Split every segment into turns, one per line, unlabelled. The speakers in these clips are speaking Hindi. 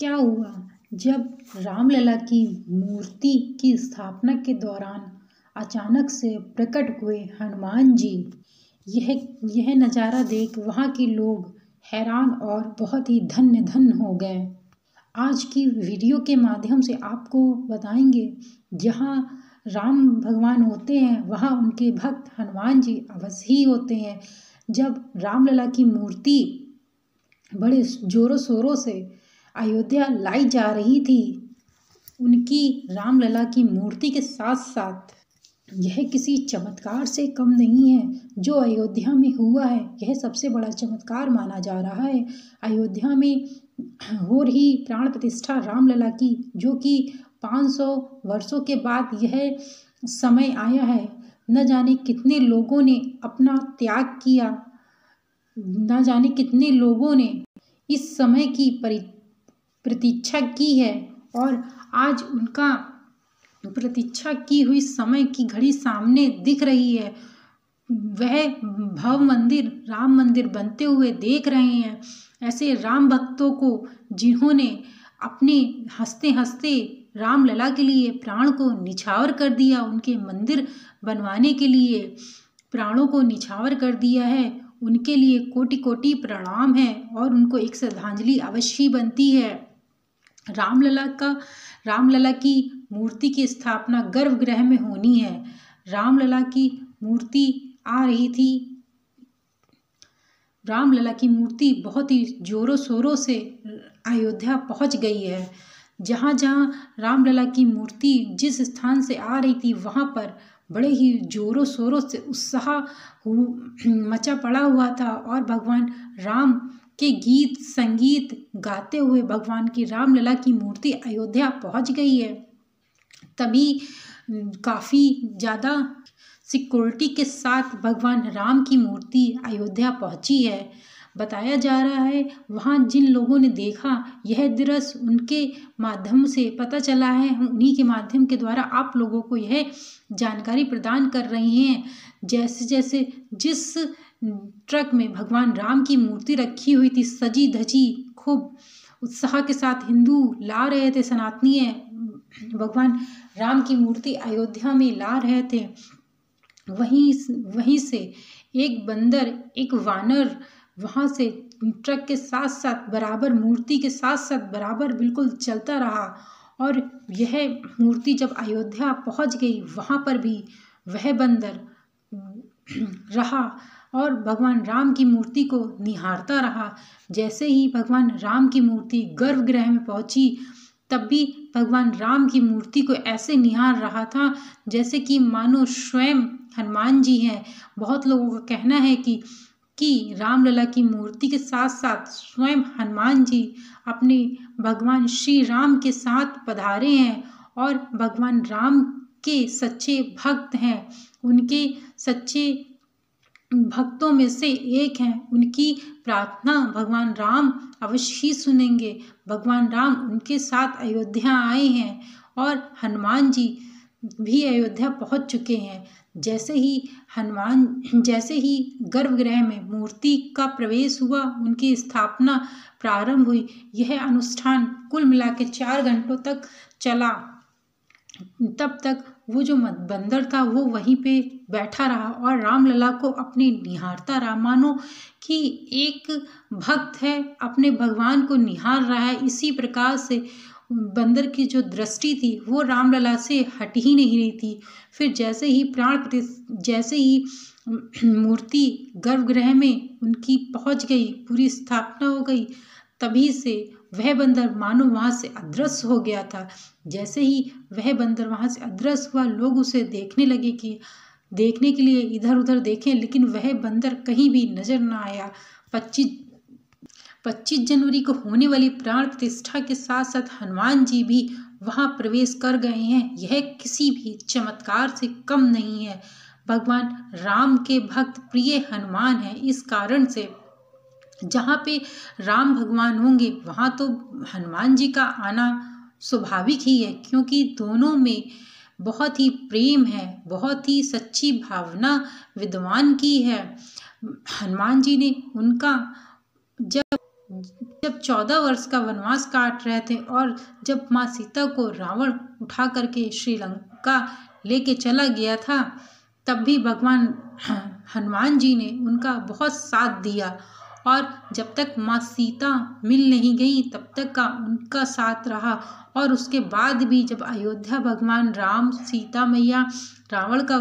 क्या हुआ जब रामलला की मूर्ति की स्थापना के दौरान अचानक से प्रकट हुए हनुमान जी। यह नज़ारा देख वहाँ के लोग हैरान और बहुत ही धन्य धन्य हो गए। आज की वीडियो के माध्यम से आपको बताएंगे, जहाँ राम भगवान होते हैं वहाँ उनके भक्त हनुमान जी अवश्य ही होते हैं। जब रामलला की मूर्ति बड़े जोरों शोरों से अयोध्या लाई जा रही थी, उनकी रामलला की मूर्ति के साथ साथ यह किसी चमत्कार से कम नहीं है जो अयोध्या में हुआ है। यह सबसे बड़ा चमत्कार माना जा रहा है। अयोध्या में हो रही प्राण प्रतिष्ठा रामलला की, जो कि 500 वर्षों के बाद यह समय आया है। न जाने कितने लोगों ने अपना त्याग किया, न जाने कितने लोगों ने इस समय की प्रतीक्षा की है, और आज उनका प्रतीक्षा की हुई समय की घड़ी सामने दिख रही है। वह भव्य मंदिर, राम मंदिर बनते हुए देख रहे हैं। ऐसे राम भक्तों को, जिन्होंने अपने हंसते हंसते रामलला के लिए प्राण को निछावर कर दिया, उनके मंदिर बनवाने के लिए प्राणों को निछावर कर दिया है, उनके लिए कोटि कोटि प्रणाम है और उनको एक श्रद्धांजलि अवश्य बनती है। रामलला की मूर्ति की स्थापना गर्भगृह में होनी है। रामलला की मूर्ति आ रही थी। रामलला की मूर्ति बहुत ही जोरों शोरों से अयोध्या पहुंच गई है। जहाँ जहाँ रामलला की मूर्ति जिस स्थान से आ रही थी, वहाँ पर बड़े ही जोरों शोरों से उत्साह मचा पड़ा हुआ था, और भगवान राम के गीत संगीत गाते हुए भगवान की रामलला की मूर्ति अयोध्या पहुंच गई है। तभी काफ़ी ज़्यादा सिक्योरिटी के साथ भगवान राम की मूर्ति अयोध्या पहुंची है। बताया जा रहा है, वहाँ जिन लोगों ने देखा यह दृश्य, उनके माध्यम से पता चला है। हम उन्हीं के माध्यम के द्वारा आप लोगों को यह जानकारी प्रदान कर रहे हैं। जैसे जैसे जिस ट्रक में भगवान राम की मूर्ति रखी हुई थी, सजी धजी खूब उत्साह के साथ हिंदू ला रहे थे, सनातनीय भगवान राम की मूर्ति अयोध्या में ला रहे थे, वहीं से एक बंदर, एक वानर वहाँ से ट्रक के साथ साथ बराबर, मूर्ति के साथ साथ बराबर बिल्कुल चलता रहा। और यह मूर्ति जब अयोध्या पहुँच गई, वहाँ पर भी वह बंदर रहा और भगवान राम की मूर्ति को निहारता रहा। जैसे ही भगवान राम की मूर्ति गर्भगृह में पहुंची, तब भी भगवान राम की मूर्ति को ऐसे निहार रहा था जैसे कि मानो स्वयं हनुमान जी हैं। बहुत लोगों का कहना है कि रामलला की मूर्ति के साथ साथ स्वयं हनुमान जी अपने भगवान श्री राम के साथ पधारे हैं और भगवान राम के सच्चे भक्त हैं। उनके सच्चे भक्तों में से एक हैं। उनकी प्रार्थना भगवान राम अवश्य ही सुनेंगे। भगवान राम उनके साथ अयोध्या आए हैं और हनुमान जी भी अयोध्या पहुंच चुके हैं। जैसे ही गर्भगृह में मूर्ति का प्रवेश हुआ, उनकी स्थापना प्रारंभ हुई। यह अनुष्ठान कुल मिला के 4 घंटों तक चला। तब तक वो जो बंदर था वो वहीं पे बैठा रहा और रामलला को अपने निहारता रहा, मानो कि एक भक्त है अपने भगवान को निहार रहा है। इसी प्रकार से बंदर की जो दृष्टि थी वो रामलला से हट ही नहीं रही थी। फिर जैसे ही मूर्ति गर्भगृह में उनकी पहुंच गई, पूरी स्थापना हो गई, तभी से वह बंदर मानो वहाँ से अदृश्य हो गया था। जैसे ही वह बंदर वहाँ से अदृश्य हुआ, लोग उसे देखने के लिए इधर उधर देखें, लेकिन वह बंदर कहीं भी नजर न आया। 25 जनवरी को होने वाली प्राण प्रतिष्ठा के साथ साथ हनुमान जी भी वहाँ प्रवेश कर गए हैं। यह किसी भी चमत्कार से कम नहीं है। भगवान राम के भक्त प्रिय हनुमान हैं। इस कारण से जहाँ पे राम भगवान होंगे वहाँ तो हनुमान जी का आना स्वाभाविक ही है, क्योंकि दोनों में बहुत ही प्रेम है, बहुत ही सच्ची भावना विद्वान की है। हनुमान जी ने उनका जब जब 14 वर्ष का वनवास काट रहे थे और जब माँ सीता को रावण उठा करके श्रीलंका लेके चला गया था, तब भी भगवान हनुमान जी ने उनका बहुत साथ दिया और जब तक माँ सीता मिल नहीं गई तब तक का उनका साथ रहा। और उसके बाद भी जब अयोध्या भगवान राम सीता मैया रावण का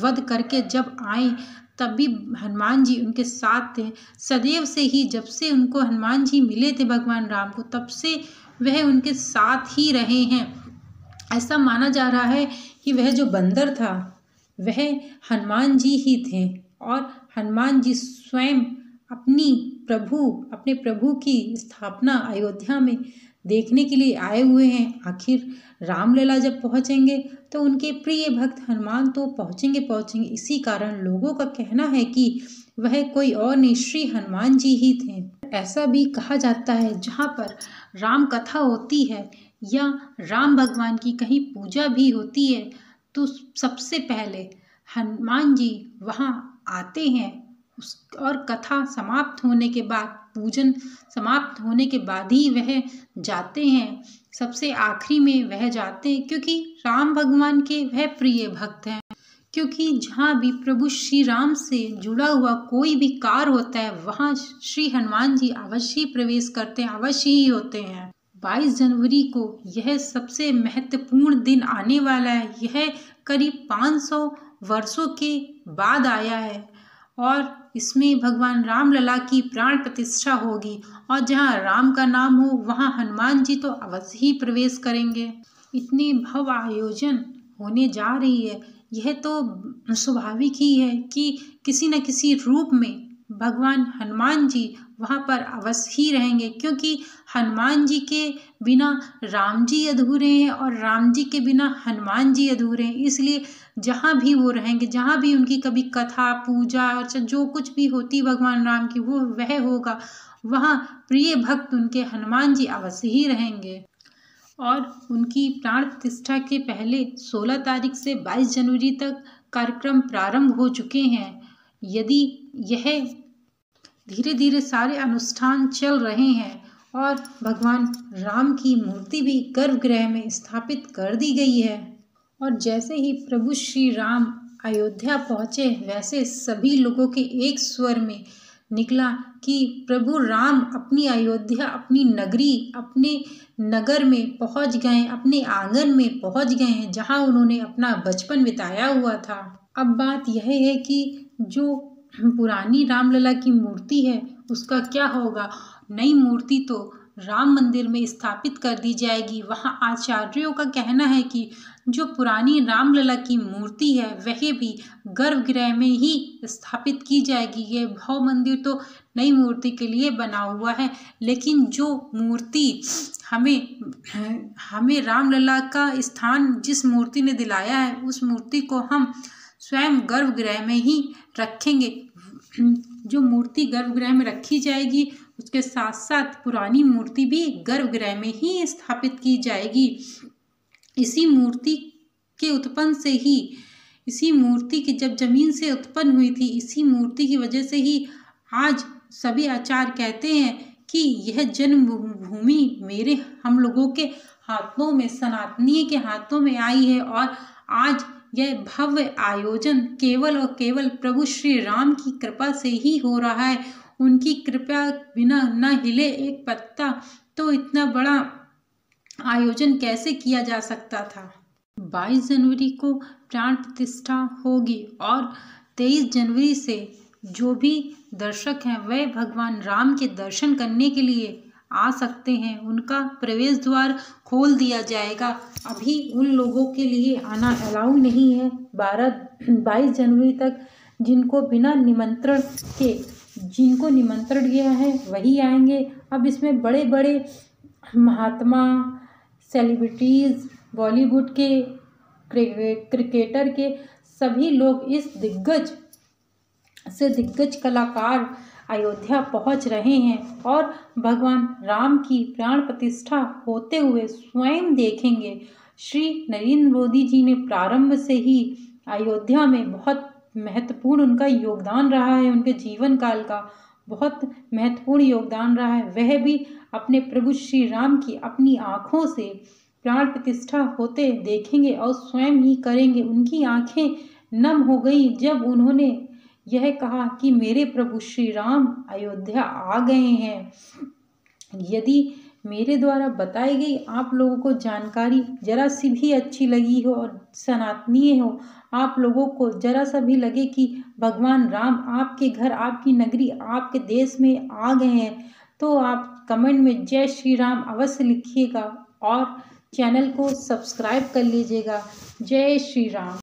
वध करके जब आए, तब भी हनुमान जी उनके साथ थे सदैव से ही। जब से उनको हनुमान जी मिले थे भगवान राम को, तब से वह उनके साथ ही रहे हैं। ऐसा माना जा रहा है कि वह जो बंदर था वह हनुमान जी ही थे और हनुमान जी स्वयं अपने प्रभु की स्थापना अयोध्या में देखने के लिए आए हुए हैं। आखिर रामलला जब पहुंचेंगे तो उनके प्रिय भक्त हनुमान तो पहुंचेंगे। इसी कारण लोगों का कहना है कि वह कोई और नहीं, श्री हनुमान जी ही थे। ऐसा भी कहा जाता है जहाँ पर राम कथा होती है या राम भगवान की कहीं पूजा भी होती है तो सबसे पहले हनुमान जी वहाँ आते हैं और कथा समाप्त होने के बाद, पूजन समाप्त होने के बाद ही वह जाते हैं। सबसे आखिरी में वह जाते हैं क्योंकि राम भगवान के वह प्रिय भक्त हैं। क्योंकि जहाँ भी प्रभु श्री राम से जुड़ा हुआ कोई भी कार्य होता है वहाँ श्री हनुमान जी अवश्य प्रवेश करते हैं, अवश्य ही होते हैं। 22 जनवरी को यह सबसे महत्वपूर्ण दिन आने वाला है। यह करीब 500 वर्षों के बाद आया है और इसमें भगवान रामलला की प्राण प्रतिष्ठा होगी और जहाँ राम का नाम हो वहाँ हनुमान जी तो अवश्य ही प्रवेश करेंगे। इतनी भव्य आयोजन होने जा रही है, यह तो स्वाभाविक ही है कि किसी न किसी रूप में भगवान हनुमान जी वहाँ पर अवश्य ही रहेंगे। क्योंकि हनुमान जी के बिना राम जी अधूरे हैं और राम जी के बिना हनुमान जी अधूरे हैं। इसलिए जहाँ भी वो रहेंगे, जहाँ भी उनकी कभी कथा पूजा अर्चना जो कुछ भी होती भगवान राम की वो वह होगा, वहाँ प्रिय भक्त उनके हनुमान जी अवश्य ही रहेंगे। और उनकी प्राण प्रतिष्ठा के पहले 16 तारीख से 22 जनवरी तक कार्यक्रम प्रारंभ हो चुके हैं। यदि यह धीरे धीरे सारे अनुष्ठान चल रहे हैं और भगवान राम की मूर्ति भी गर्भगृह में स्थापित कर दी गई है। और जैसे ही प्रभु श्री राम अयोध्या पहुँचे वैसे सभी लोगों के एक स्वर में निकला कि प्रभु राम अपनी अयोध्या, अपनी नगरी, अपने नगर में पहुँच गए, अपने आंगन में पहुँच गए हैं जहाँ उन्होंने अपना बचपन बिताया हुआ था। अब बात यह है कि जो पुरानी रामलला की मूर्ति है उसका क्या होगा। नई मूर्ति तो राम मंदिर में स्थापित कर दी जाएगी। वहाँ आचार्यों का कहना है कि जो पुरानी रामलला की मूर्ति है वह भी गर्भगृह में ही स्थापित की जाएगी। ये भव्य मंदिर तो नई मूर्ति के लिए बना हुआ है, लेकिन जो मूर्ति हमें रामलला का स्थान जिस मूर्ति ने दिलाया है उस मूर्ति को हम स्वयं गर्भगृह में ही रखेंगे। जो मूर्ति गर्भगृह में रखी जाएगी उसके साथ साथ पुरानी मूर्ति भी गर्भगृह में ही स्थापित की जाएगी। इसी मूर्ति के उत्पन्न से ही, इसी मूर्ति की जब जमीन से उत्पन्न हुई थी, इसी मूर्ति की वजह से ही आज सभी आचार्य कहते हैं कि यह जन्मभूमि हम लोगों के हाथों में, सनातनी के हाथों में आई है। और आज यह भव्य आयोजन केवल और केवल प्रभु श्री राम की कृपा से ही हो रहा है। उनकी कृपा बिना न हिले एक पत्ता तो इतना बड़ा आयोजन कैसे किया जा सकता था। 22 जनवरी को प्राण प्रतिष्ठा होगी और 23 जनवरी से जो भी दर्शक हैं वह भगवान राम के दर्शन करने के लिए आ सकते हैं। उनका प्रवेश द्वार खोल दिया जाएगा। अभी उन लोगों के लिए आना अलाउ नहीं है। 22 जनवरी तक जिनको निमंत्रण गया है वही आएंगे। अब इसमें बड़े बड़े महात्मा, सेलिब्रिटीज़, बॉलीवुड के, क्रिकेटर के सभी लोग इस दिग्गज कलाकार अयोध्या पहुंच रहे हैं और भगवान राम की प्राण प्रतिष्ठा होते हुए स्वयं देखेंगे। श्री नरेंद्र मोदी जी ने प्रारंभ से ही अयोध्या में बहुत महत्वपूर्ण उनका योगदान रहा है। उनके जीवन काल का बहुत महत्वपूर्ण योगदान रहा है। वह भी अपने प्रभु श्री राम की अपनी आँखों से प्राण प्रतिष्ठा होते देखेंगे और स्वयं ही करेंगे। उनकी आँखें नम हो गई जब उन्होंने यह कहा कि मेरे प्रभु श्री राम अयोध्या आ गए हैं। यदि मेरे द्वारा बताई गई आप लोगों को जानकारी जरा सी भी अच्छी लगी हो और सनातनीय हो, आप लोगों को जरा सा भी लगे कि भगवान राम आपके घर, आपकी नगरी, आपके देश में आ गए हैं, तो आप कमेंट में जय श्री राम अवश्य लिखिएगा और चैनल को सब्सक्राइब कर लीजिएगा। जय श्री राम।